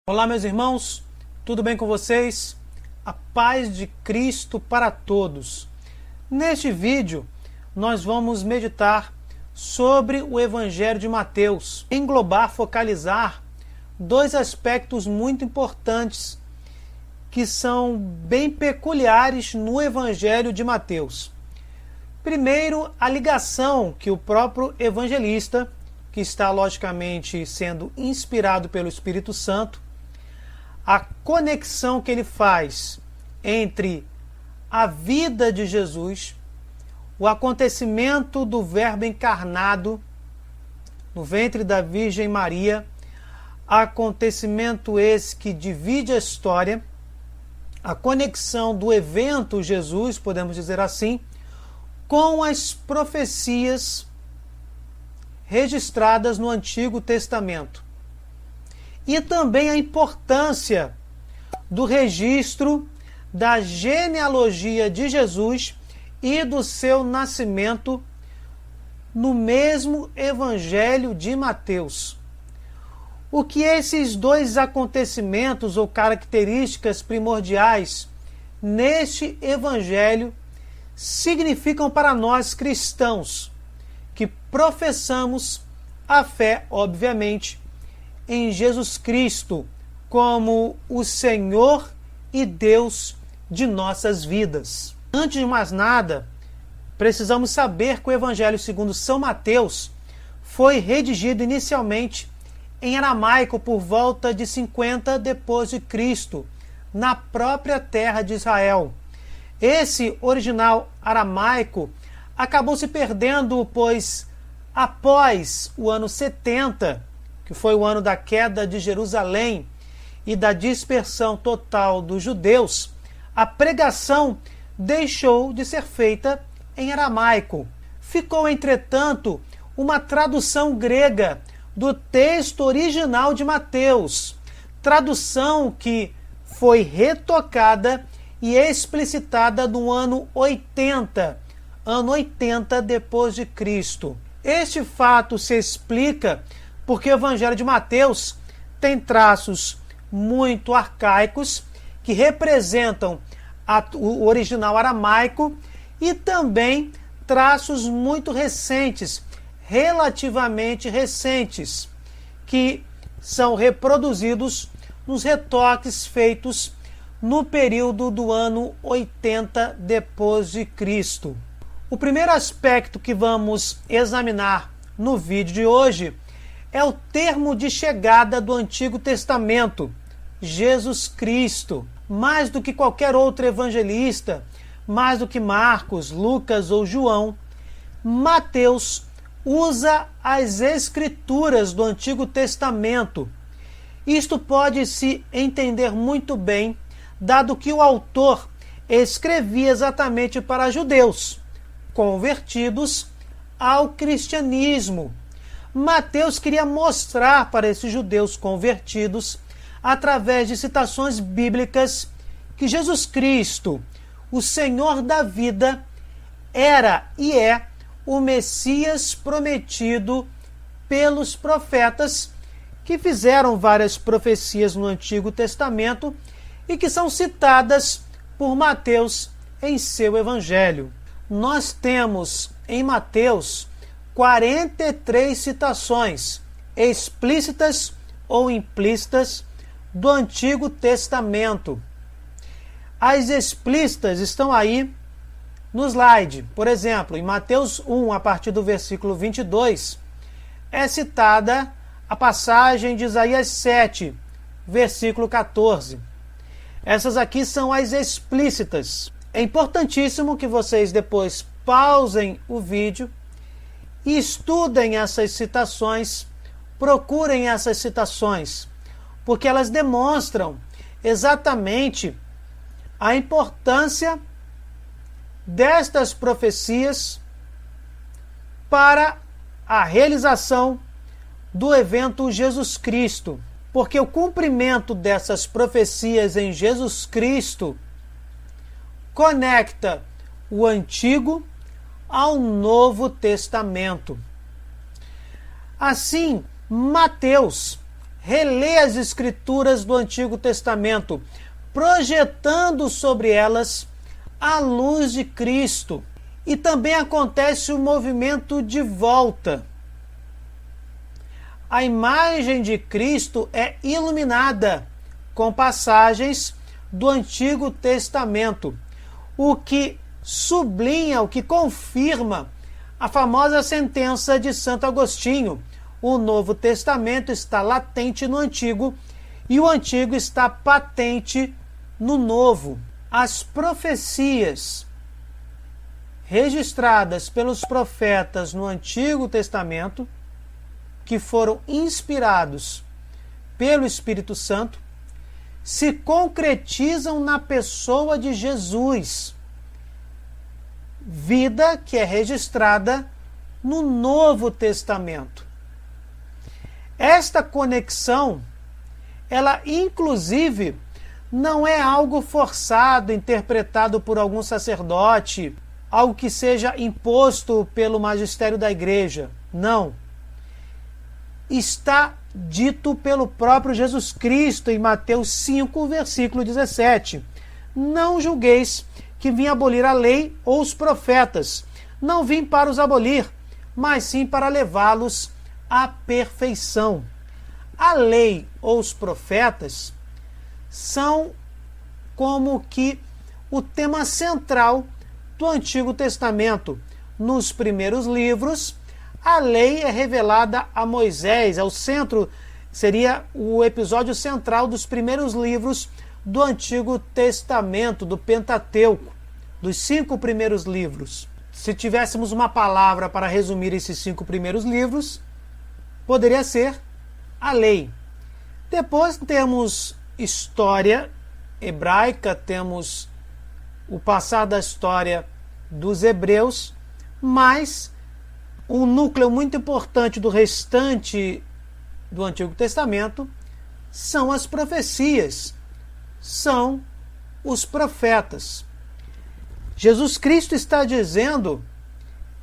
Olá, meus irmãos, tudo bem com vocês? A paz de Cristo para todos. Neste vídeo, nós vamos meditar sobre o Evangelho de Mateus, englobar, focalizar dois aspectos muito importantes que são bem peculiares no Evangelho de Mateus. Primeiro, a ligação que o próprio evangelista, que está logicamente sendo inspirado pelo Espírito Santo, a conexão que ele faz entre a vida de Jesus, o acontecimento do Verbo encarnado no ventre da Virgem Maria, acontecimento esse que divide a história, a conexão do evento Jesus, podemos dizer assim, com as profecias registradas no Antigo Testamento. E também a importância do registro da genealogia de Jesus e do seu nascimento no mesmo Evangelho de Mateus. O que esses dois acontecimentos ou características primordiais neste Evangelho significam para nós cristãos que professamos a fé, obviamente, em Jesus Cristo como o Senhor e Deus de nossas vidas. Antes de mais nada, precisamos saber que o Evangelho segundo São Mateus foi redigido inicialmente em aramaico por volta de 50 depois de Cristo, na própria terra de Israel. Esse original aramaico acabou se perdendo, pois após o ano 70, que foi o ano da queda de Jerusalém e da dispersão total dos judeus, a pregação deixou de ser feita em aramaico. Ficou, entretanto, uma tradução grega do texto original de Mateus, tradução que foi retocada e explicitada no ano 80 depois de Cristo. Este fato se explica porque o Evangelho de Mateus tem traços muito arcaicos que representam o original aramaico e também traços muito recentes, relativamente recentes, que são reproduzidos nos retoques feitos no período do ano 80 depois de Cristo. O primeiro aspecto que vamos examinar no vídeo de hoje é o termo de chegada do Antigo Testamento, Jesus Cristo. Mais do que qualquer outro evangelista, mais do que Marcos, Lucas ou João, Mateus usa as Escrituras do Antigo Testamento. Isto pode se entender muito bem, dado que o autor escrevia exatamente para judeus, convertidos ao cristianismo. Mateus queria mostrar para esses judeus convertidos, através de citações bíblicas, que Jesus Cristo, o Senhor da vida, era e é o Messias prometido pelos profetas, que fizeram várias profecias no Antigo Testamento e que são citadas por Mateus em seu Evangelho. Nós temos em Mateus 43 citações explícitas ou implícitas do Antigo Testamento. As explícitas estão aí no slide. Por exemplo, em Mateus 1, a partir do versículo 22, é citada a passagem de Isaías 7, versículo 14. Essas aqui são as explícitas. É importantíssimo que vocês depois pausem o vídeo e estudem essas citações, procurem essas citações, porque elas demonstram exatamente a importância destas profecias para a realização do evento Jesus Cristo, porque o cumprimento dessas profecias em Jesus Cristo conecta o Antigo ao Novo Testamento. Assim, Mateus relê as Escrituras do Antigo Testamento, projetando sobre elas a luz de Cristo. E também acontece o movimento de volta. A imagem de Cristo é iluminada com passagens do Antigo Testamento, o que sublinha, o que confirma a famosa sentença de Santo Agostinho: o Novo Testamento está latente no Antigo e o Antigo está patente no Novo. As profecias registradas pelos profetas no Antigo Testamento, que foram inspirados pelo Espírito Santo, se concretizam na pessoa de Jesus, vida que é registrada no Novo Testamento. Esta conexão, ela inclusive não é algo forçado, interpretado por algum sacerdote, algo que seja imposto pelo magistério da igreja. Não. Está dito pelo próprio Jesus Cristo em Mateus 5, versículo 17. Não julgueis que vim abolir a lei ou os profetas. Não vim para os abolir, mas sim para levá-los à perfeição. A lei ou os profetas são como que o tema central do Antigo Testamento. Nos primeiros livros, a lei é revelada a Moisés, é o centro, seria o episódio central dos primeiros livros do Antigo Testamento, do Pentateuco, dos 5 primeiros livros. Se tivéssemos uma palavra para resumir esses 5 primeiros livros, poderia ser a lei. Depois temos história hebraica, temos o passar da história dos hebreus, mas um núcleo muito importante do restante do Antigo Testamento são as profecias, são os profetas. Jesus Cristo está dizendo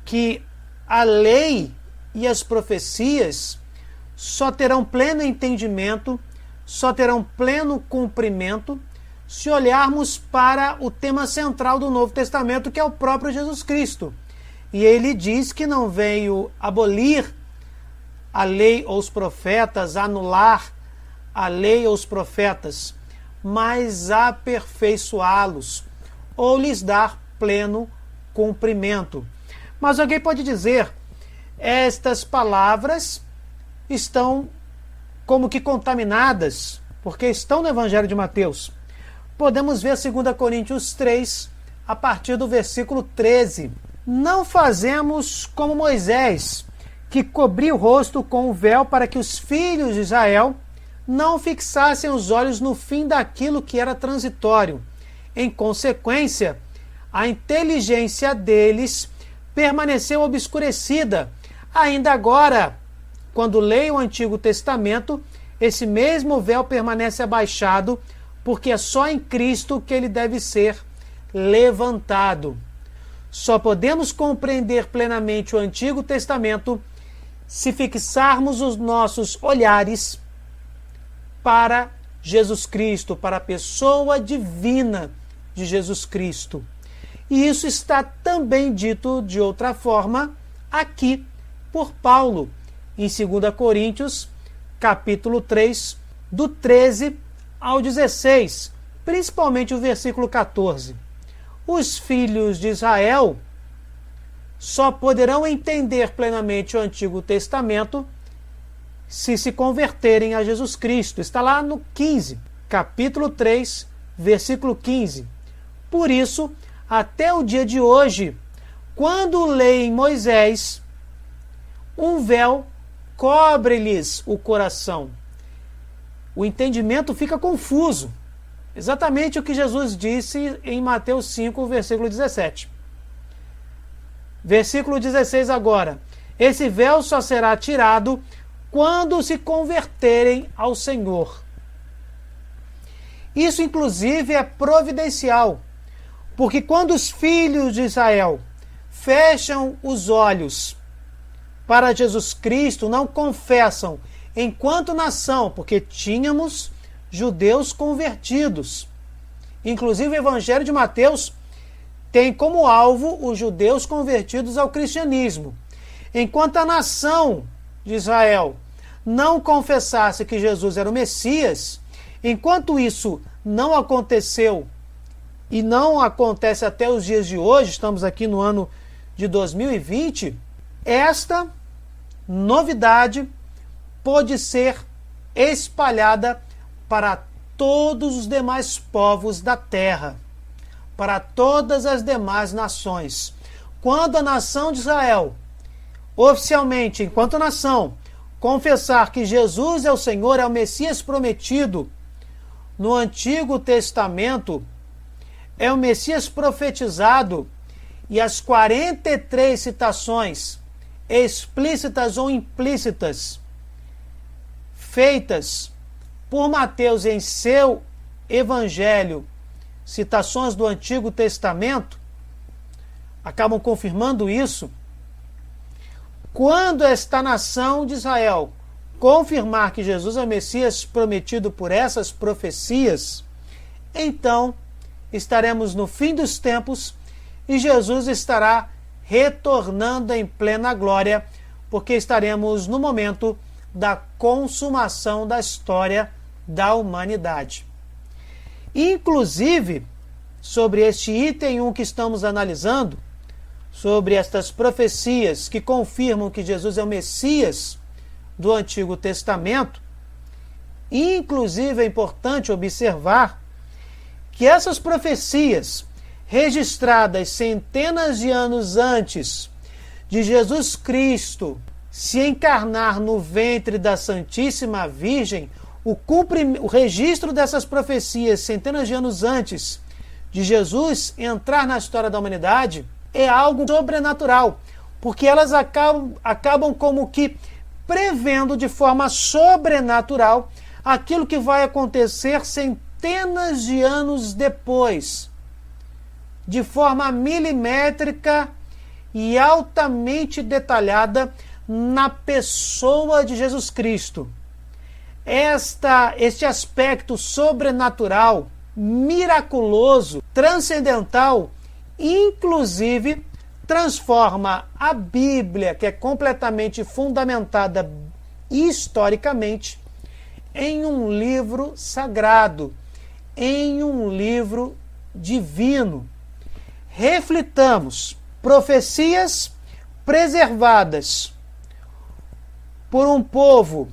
que a lei e as profecias só terão pleno entendimento, só terão pleno cumprimento se olharmos para o tema central do Novo Testamento, que é o próprio Jesus Cristo. E ele diz que não veio abolir a lei ou os profetas, anular a lei ou os profetas, mas aperfeiçoá-los, ou lhes dar pleno cumprimento. Mas alguém pode dizer, estas palavras estão como que contaminadas, porque estão no Evangelho de Mateus. Podemos ver 2 Coríntios 3, a partir do versículo 13. Não fazemos como Moisés, que cobriu o rosto com o véu para que os filhos de Israel não fixassem os olhos no fim daquilo que era transitório. Em consequência, a inteligência deles permaneceu obscurecida. Ainda agora, quando leio o Antigo Testamento, esse mesmo véu permanece abaixado, porque é só em Cristo que ele deve ser levantado. Só podemos compreender plenamente o Antigo Testamento se fixarmos os nossos olhares para Jesus Cristo, para a pessoa divina de Jesus Cristo. E isso está também dito de outra forma aqui por Paulo, em 2 Coríntios, capítulo 3, do 13 ao 16, principalmente o versículo 14. Os filhos de Israel só poderão entender plenamente o Antigo Testamento se converterem a Jesus Cristo. Está lá no 15, capítulo 3, versículo 15. Por isso, até o dia de hoje, quando leem Moisés, um véu cobre-lhes o coração. O entendimento fica confuso. Exatamente o que Jesus disse em Mateus 5, versículo 17. Versículo 16 agora. Esse véu só será tirado quando se converterem ao Senhor. Isso, inclusive, é providencial, porque quando os filhos de Israel fecham os olhos para Jesus Cristo, não confessam enquanto nação, porque tínhamos judeus convertidos. Inclusive o Evangelho de Mateus tem como alvo os judeus convertidos ao cristianismo. Enquanto a nação de Israel não confessasse que Jesus era o Messias, enquanto isso não aconteceu e não acontece até os dias de hoje, estamos aqui no ano de 2020, esta novidade pode ser espalhada para todos os demais povos da terra, para todas as demais nações. Quando a nação de Israel, oficialmente, enquanto nação, confessar que Jesus é o Senhor, é o Messias prometido no Antigo Testamento, é o Messias profetizado, e as 43 citações explícitas ou implícitas feitas por Mateus em seu Evangelho, citações do Antigo Testamento, acabam confirmando isso. Quando esta nação de Israel confirmar que Jesus é o Messias prometido por essas profecias, então estaremos no fim dos tempos e Jesus estará retornando em plena glória, porque estaremos no momento da consumação da história da humanidade. Inclusive, sobre este item 1 que estamos analisando, sobre estas profecias que confirmam que Jesus é o Messias do Antigo Testamento, inclusive é importante observar que essas profecias, registradas centenas de anos antes de Jesus Cristo se encarnar no ventre da Santíssima Virgem, o registro dessas profecias centenas de anos antes de Jesus entrar na história da humanidade é algo sobrenatural, porque elas acabam como que prevendo de forma sobrenatural aquilo que vai acontecer centenas de anos depois, de forma milimétrica e altamente detalhada na pessoa de Jesus Cristo. Este aspecto sobrenatural, miraculoso, transcendental, inclusive transforma a Bíblia, que é completamente fundamentada historicamente, em um livro sagrado, em um livro divino. Reflitamos profecias preservadas por um povo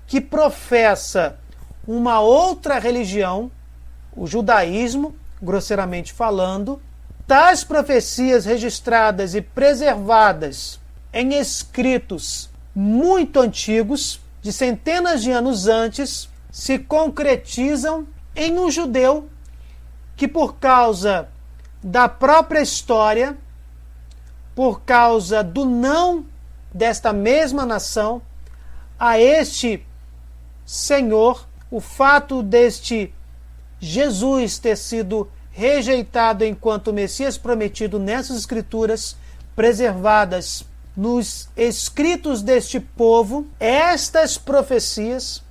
que professa uma outra religião, o judaísmo, grosseiramente falando, tais profecias registradas e preservadas em escritos muito antigos, de centenas de anos antes, se concretizam em um judeu que, por causa da própria história, por causa do não desta mesma nação a este Senhor, o fato deste Jesus ter sido rejeitado enquanto Messias prometido nessas escrituras preservadas nos escritos deste povo, estas profecias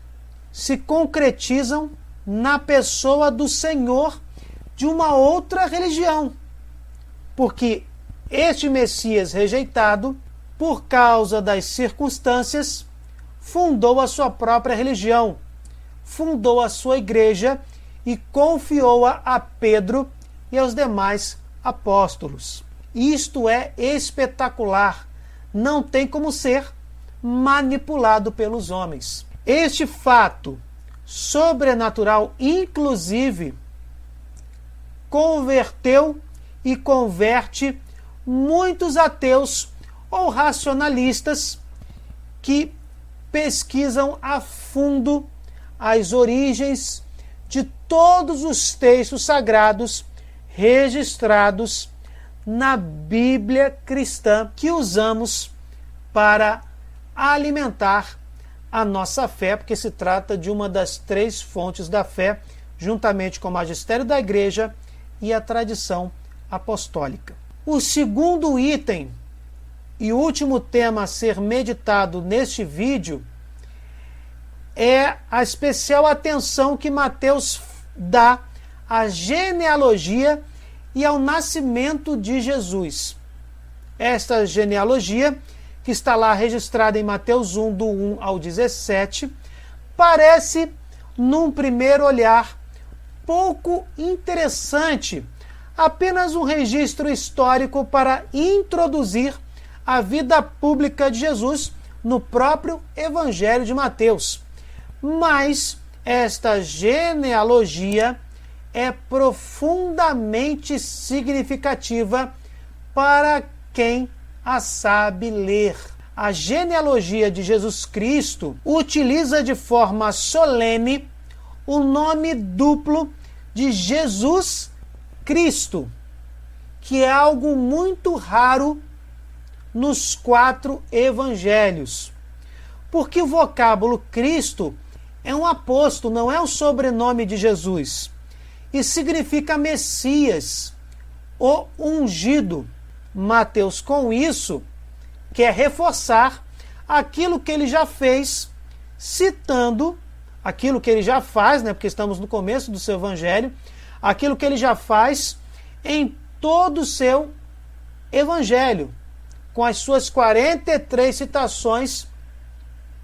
se concretizam na pessoa do Senhor de uma outra religião, porque este Messias rejeitado, por causa das circunstâncias, fundou a sua própria religião, fundou a sua igreja e confiou-a a Pedro e aos demais apóstolos. Isto é espetacular, não tem como ser manipulado pelos homens. Este fato sobrenatural, inclusive, converteu e converte muitos ateus ou racionalistas que pesquisam a fundo as origens de todos os textos sagrados registrados na Bíblia cristã que usamos para alimentar a nossa fé, porque se trata de uma das 3 fontes da fé, juntamente com o magistério da Igreja e a tradição apostólica. O segundo item e último tema a ser meditado neste vídeo é a especial atenção que Mateus dá à genealogia e ao nascimento de Jesus. Esta genealogia, que está lá registrada em Mateus 1, do 1 ao 17, parece, num primeiro olhar, pouco interessante, apenas um registro histórico para introduzir a vida pública de Jesus no próprio Evangelho de Mateus. Mas esta genealogia é profundamente significativa para quem a sabe ler. A genealogia de Jesus Cristo utiliza de forma solene o nome duplo de Jesus Cristo, que é algo muito raro nos 4 evangelhos. Porque o vocábulo Cristo é um aposto, não é o sobrenome de Jesus, e significa Messias, o ungido. Mateus, com isso, quer reforçar aquilo que ele já fez, citando aquilo que ele já faz, porque estamos no começo do seu evangelho, aquilo que ele já faz em todo o seu evangelho, com as suas 43 citações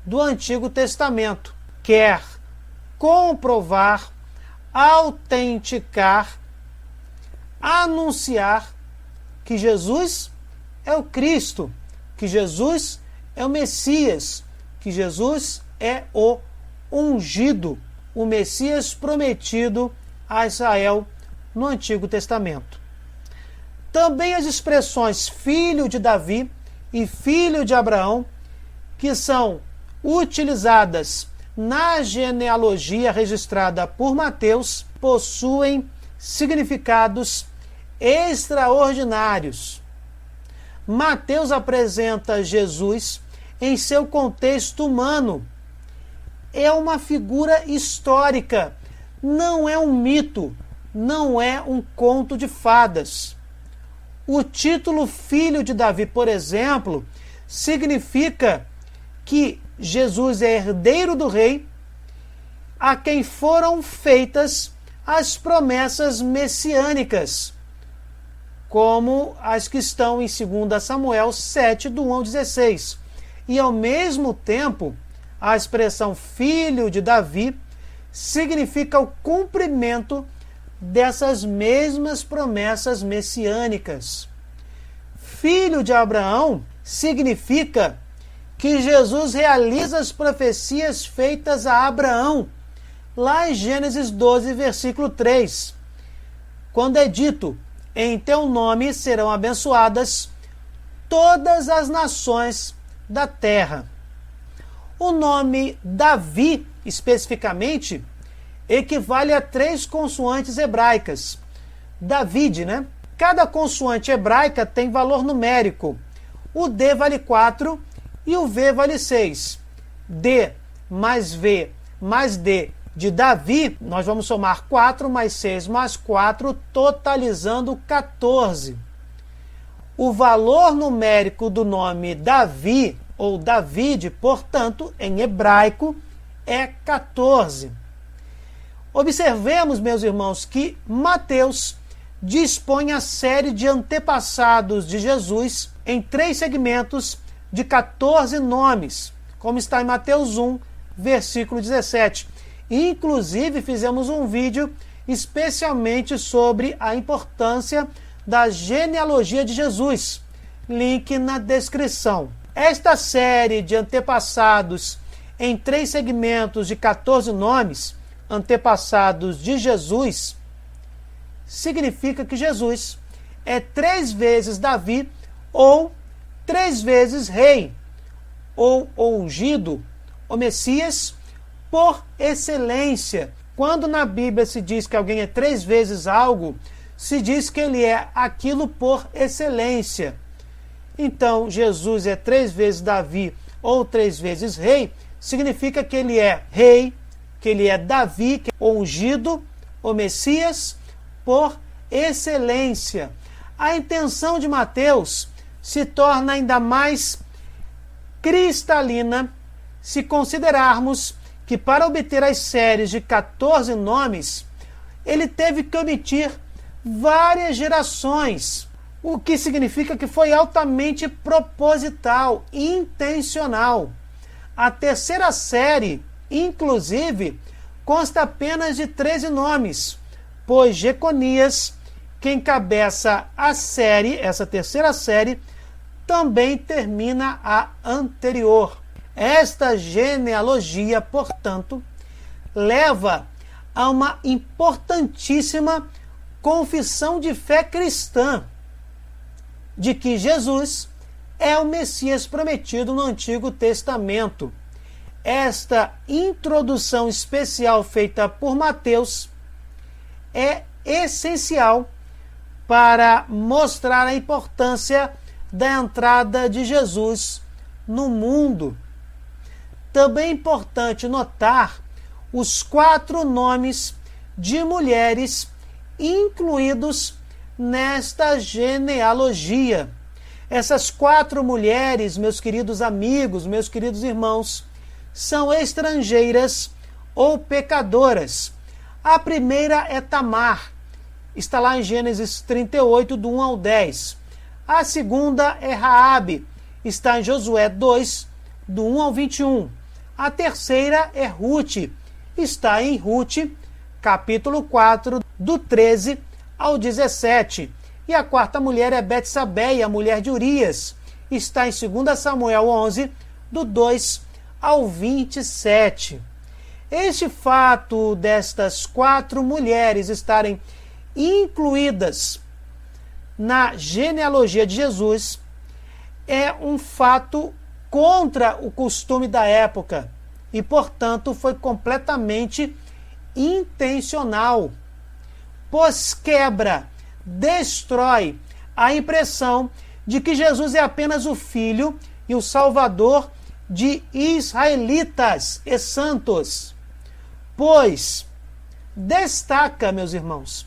do Antigo Testamento. Quer comprovar, autenticar, anunciar que Jesus é o Cristo, que Jesus é o Messias, que Jesus é o ungido, o Messias prometido a Israel no Antigo Testamento. Também as expressões filho de Davi e filho de Abraão, que são utilizadas na genealogia registrada por Mateus, possuem significados extraordinários. Mateus apresenta Jesus em seu contexto humano. É uma figura histórica, não é um mito, não é um conto de fadas. O título Filho de Davi, por exemplo, significa que Jesus é herdeiro do rei, a quem foram feitas as promessas messiânicas, como as que estão em 2 Samuel 7, do 1 ao 16. E, ao mesmo tempo, a expressão filho de Davi significa o cumprimento dessas mesmas promessas messiânicas. Filho de Abraão significa que Jesus realiza as profecias feitas a Abraão, lá em Gênesis 12, versículo 3, quando é dito: em teu nome serão abençoadas todas as nações da terra. O nome Davi, especificamente, equivale a 3 consoantes hebraicas. David, Cada consoante hebraica tem valor numérico. O D vale 4 e o V vale 6. D mais V mais D de Davi, nós vamos somar 4 mais 6 mais 4, totalizando 14. O valor numérico do nome Davi, ou David, portanto, em hebraico, é 14. Observemos, meus irmãos, que Mateus dispõe a série de antepassados de Jesus em 3 segmentos de 14 nomes, como está em Mateus 1, versículo 17. Inclusive, fizemos um vídeo especialmente sobre a importância da genealogia de Jesus. Link na descrição. Esta série de antepassados em 3 segmentos de 14 nomes, antepassados de Jesus, significa que Jesus é 3 vezes Davi, ou 3 vezes rei, ou ungido, o Messias, por excelência. Quando na Bíblia se diz que alguém é 3 vezes algo, se diz que ele é aquilo por excelência. Então, Jesus é 3 vezes Davi ou 3 vezes rei, significa que ele é rei, que ele é Davi, que é ungido, o Messias, por excelência. A intenção de Mateus se torna ainda mais cristalina se considerarmos que para obter as séries de 14 nomes, ele teve que omitir várias gerações, o que significa que foi altamente proposital, intencional. A terceira série, inclusive, consta apenas de 13 nomes, pois Jeconias, que encabeça a série, essa terceira série, também termina a anterior. Esta genealogia, portanto, leva a uma importantíssima confissão de fé cristã, de que Jesus é o Messias prometido no Antigo Testamento. Esta introdução especial feita por Mateus é essencial para mostrar a importância da entrada de Jesus no mundo. Também é importante notar os 4 nomes de mulheres incluídos nesta genealogia. Essas 4 mulheres, meus queridos amigos, meus queridos irmãos, são estrangeiras ou pecadoras. A primeira é Tamar, está lá em Gênesis 38, do 1 ao 10. A segunda é Raabe, está em Josué 2, do 1 ao 21. A terceira é Ruth, está em Ruth, capítulo 4, do 13 ao 17. E a quarta mulher é Betsabeia, a mulher de Urias, está em 2 Samuel 11, do 2 ao 27. Este fato destas 4 mulheres estarem incluídas na genealogia de Jesus é um fato contra o costume da época e, portanto, foi completamente intencional, pois quebra, destrói a impressão de que Jesus é apenas o Filho e o Salvador de israelitas e santos, pois destaca, meus irmãos,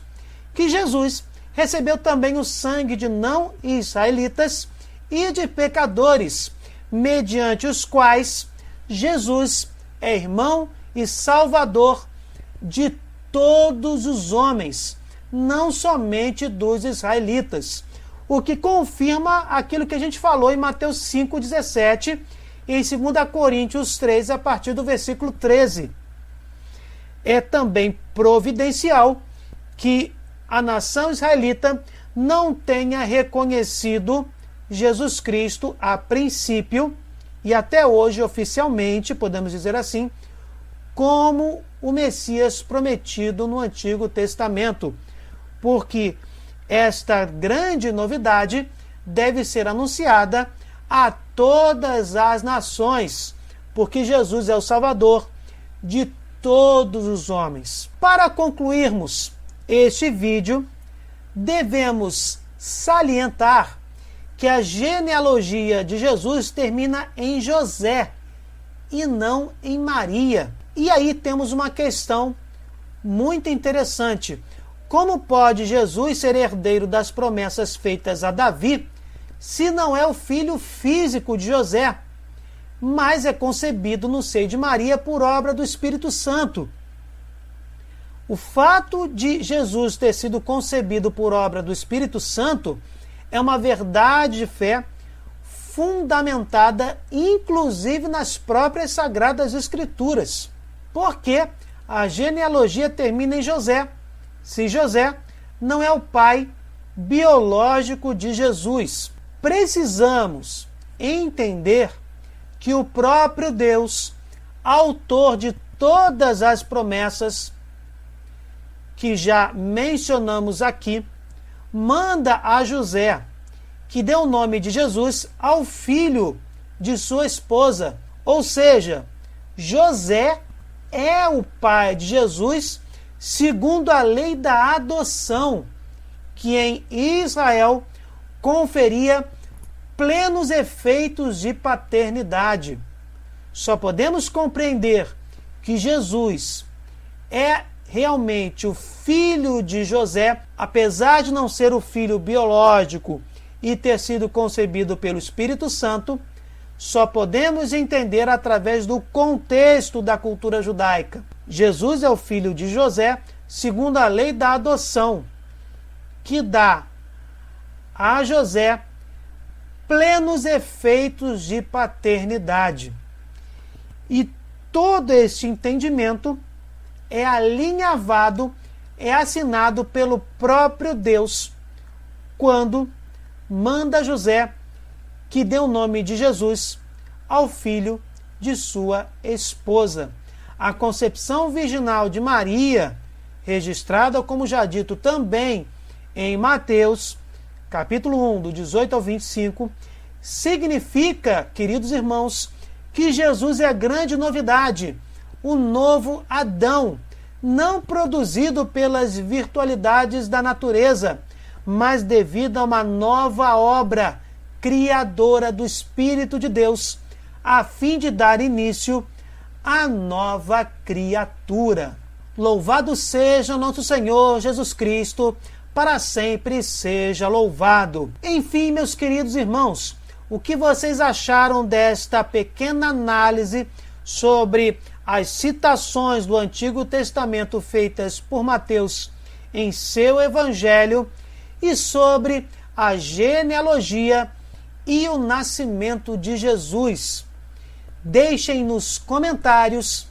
que Jesus recebeu também o sangue de não israelitas e de pecadores, mediante os quais Jesus é irmão e salvador de todos os homens, não somente dos israelitas, o que confirma aquilo que a gente falou em Mateus 5,17 e em 2 Coríntios 3, a partir do versículo 13. É também providencial que a nação israelita não tenha reconhecido Jesus Cristo a princípio e até hoje oficialmente, podemos dizer assim, como o Messias prometido no Antigo Testamento, porque esta grande novidade deve ser anunciada a todas as nações, porque Jesus é o Salvador de todos os homens. Para concluirmos este vídeo, devemos salientar que a genealogia de Jesus termina em José e não em Maria. E aí temos uma questão muito interessante. Como pode Jesus ser herdeiro das promessas feitas a Davi se não é o filho físico de José, mas é concebido no seio de Maria por obra do Espírito Santo? O fato de Jesus ter sido concebido por obra do Espírito Santo é uma verdade de fé fundamentada inclusive nas próprias Sagradas Escrituras, porque a genealogia termina em José, se José não é o pai biológico de Jesus. Precisamos entender que o próprio Deus, autor de todas as promessas que já mencionamos aqui, manda a José que dê o nome de Jesus ao filho de sua esposa. Ou seja, José é o pai de Jesus segundo a lei da adoção, que em Israel conferia plenos efeitos de paternidade. Só podemos compreender que Jesus é realmente o filho de José, apesar de não ser o filho biológico e ter sido concebido pelo Espírito Santo, só podemos entender através do contexto da cultura judaica. Jesus é o filho de José, segundo a lei da adoção, que dá a José plenos efeitos de paternidade. E todo este entendimento é alinhavado, é assinado pelo próprio Deus, quando manda José que dê o nome de Jesus ao filho de sua esposa. A concepção virginal de Maria, registrada, como já dito também em Mateus, capítulo 1, do 18 ao 25, significa, queridos irmãos, que Jesus é a grande novidade, o novo Adão, não produzido pelas virtualidades da natureza, mas devido a uma nova obra criadora do Espírito de Deus, a fim de dar início à nova criatura. Louvado seja nosso Senhor Jesus Cristo, para sempre seja louvado. Enfim, meus queridos irmãos, o que vocês acharam desta pequena análise sobre as citações do Antigo Testamento feitas por Mateus em seu Evangelho e sobre a genealogia e o nascimento de Jesus? Deixem nos comentários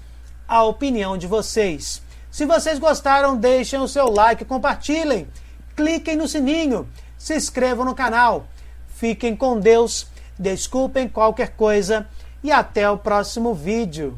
a opinião de vocês. Se vocês gostaram, deixem o seu like, compartilhem, cliquem no sininho, se inscrevam no canal. Fiquem com Deus, desculpem qualquer coisa e até o próximo vídeo.